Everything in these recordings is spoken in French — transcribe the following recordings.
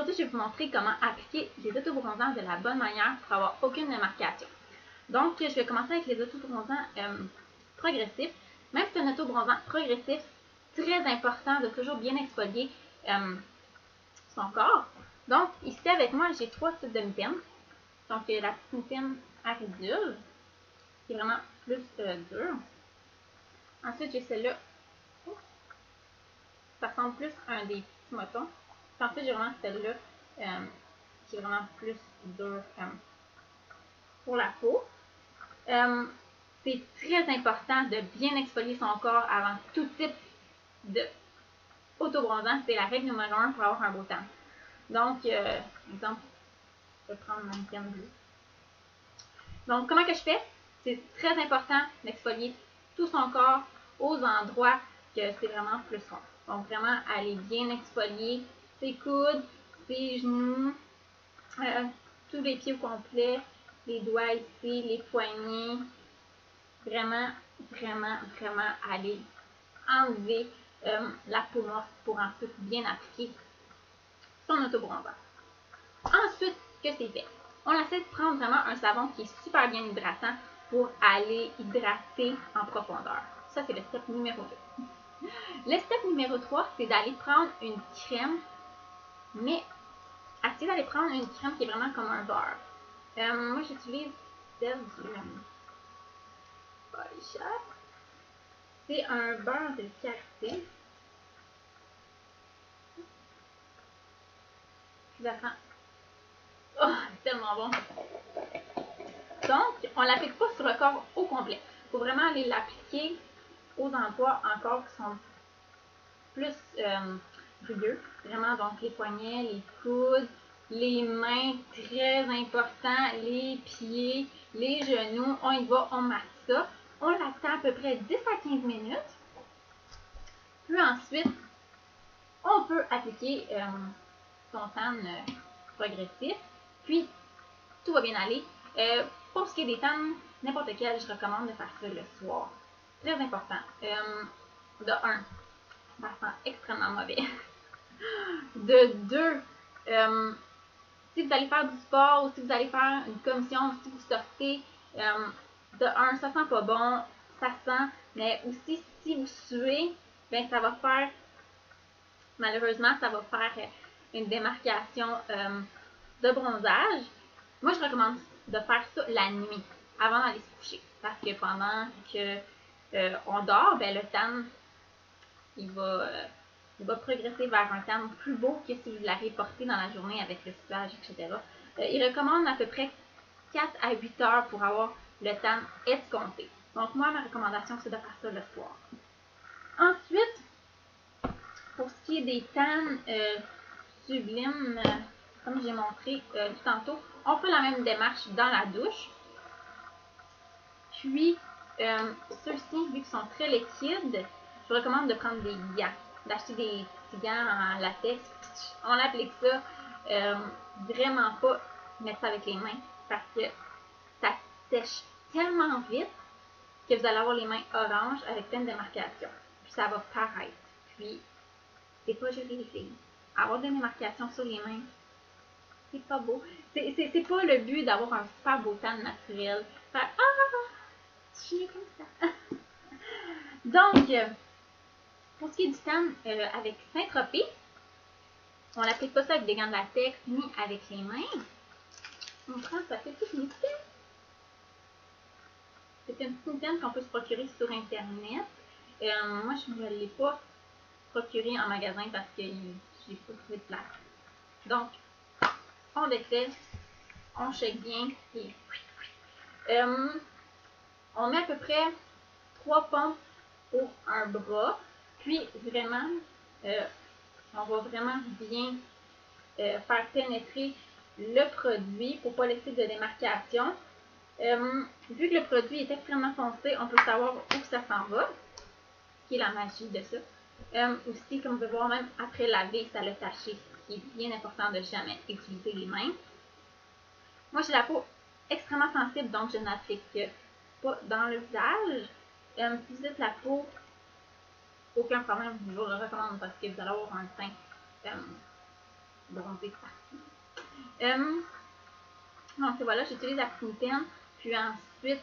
aujourd'hui, je vais vous montrer comment appliquer les autobronzants de la bonne manière pour avoir aucune démarcation. Donc, je vais commencer avec les autobronzants progressifs. Même si c'est un autobronzant progressif, très important de toujours bien exfolier son corps. Donc, ici avec moi, j'ai 3 types de mitaines. Donc, la petite mitaine Aridule, qui est vraiment plus dure. Ensuite, j'ai celle-là. Ça ressemble plus à un des petits motons. Puis ensuite, j'ai vraiment celle-là qui est vraiment plus dure pour la peau. C'est très important de bien exfolier son corps avant tout type de autobronzant. C'est la règle numéro 1 pour avoir un beau teint. Donc, exemple, je vais prendre ma mitaine bleue. Donc, comment que je fais? C'est très important d'exfolier tout son corps aux endroits que c'est vraiment plus rond. Donc, vraiment, aller bien exfolier ses coudes, ses genoux, tous les pieds au complet, les doigts ici, les poignets. Vraiment, vraiment, vraiment aller enlever la peau morte pour ensuite bien appliquer son autobronzant. Ensuite, que c'est fait? On essaie de prendre vraiment un savon qui est super bien hydratant pour aller hydrater en profondeur. Ça, c'est le step numéro 2. Le step numéro 3, c'est d'aller prendre une crème, mais essayez d'aller prendre une crème qui est vraiment comme un beurre. Moi, j'utilise celle du Body Shop. C'est un beurre de karité. J'attends. Oh, c'est tellement bon. Donc, on ne l'applique pas sur le corps au complet. Il faut vraiment aller l'appliquer aux endroits encore qui sont plus rugueux. Vraiment, donc les poignets, les coudes, les mains, très important, les pieds, les genoux. On y va, on masse ça. On l'attend à peu près 10 à 15 minutes. Puis ensuite, on peut appliquer son tan progressif. Puis, tout va bien aller. Pour ce qui est des tannes, n'importe quel, je recommande de faire ça le soir. Très important. De 1, ça sent extrêmement mauvais. De 2, si vous allez faire du sport ou si vous allez faire une commission, si vous sortez, de 1, ça sent pas bon, ça sent, mais aussi si vous suez, ben ça va faire, malheureusement, ça va faire une démarcation de bronzage. Moi, je recommande de faire ça la nuit, avant d'aller se coucher. Parce que pendant que on dort, ben, le tan, il va progresser vers un tan plus beau que si vous l'avez porté dans la journée avec le suage, etc. Il recommande à peu près 4 à 8 heures pour avoir le tan escompté. Donc, moi, ma recommandation, c'est de faire ça le soir. Ensuite, pour ce qui est des tans sublimes, comme j'ai montré tout tantôt, on fait la même démarche dans la douche. Puis, ceux-ci, vu qu'ils sont très liquides, je vous recommande de prendre des gants, d'acheter des petits gants en latex. On applique ça, vraiment pas mettre ça avec les mains, parce que ça sèche tellement vite que vous allez avoir les mains oranges avec plein de démarcations. Puis ça va paraître. Puis, c'est pas joli les filles. Avoir des démarcations sur les mains, c'est pas beau. C'est pas le but d'avoir un super beau tan naturel. Faire je suis comme ça. Donc, pour ce qui est du tan avec Saint-Tropez, on n'applique pas ça avec des gants de latex ni avec les mains. On prend sa petite mitaine. C'est une petite mitaine qu'on peut se procurer sur Internet. Moi, je ne l'ai pas procurée en magasin parce que j'ai pas trouvé de place. Donc, on défait, on shake bien et on met à peu près 3 pompes pour un bras. Puis, vraiment, on va vraiment bien faire pénétrer le produit pour ne pas laisser de démarcation. Vu que le produit est extrêmement foncé, on peut savoir où ça s'en va, ce qui est la magie de ça. Aussi, comme vous pouvez voir, même après laver, ça l'a taché, ce qui est bien important de jamais utiliser les mains. Moi, j'ai la peau extrêmement sensible, donc je n'applique pas dans le visage. Si vous êtes la peau, aucun problème, je vous le recommande parce que vous allez avoir un teint bronzer partout. Donc voilà, j'utilise la Pin. Puis ensuite,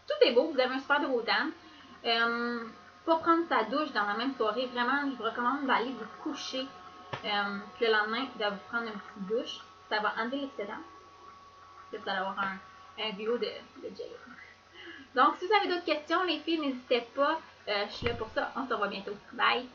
tout est beau, vous avez un super beau temps. Pas prendre sa douche dans la même soirée, vraiment, je vous recommande d'aller vous coucher. Puis le lendemain, de vous prendre une petite douche. Ça va enlever l'excédent. Vous allez avoir un glow de gel. Donc, si vous avez d'autres questions, les filles, n'hésitez pas. Je suis là pour ça. On se revoit bientôt. Bye!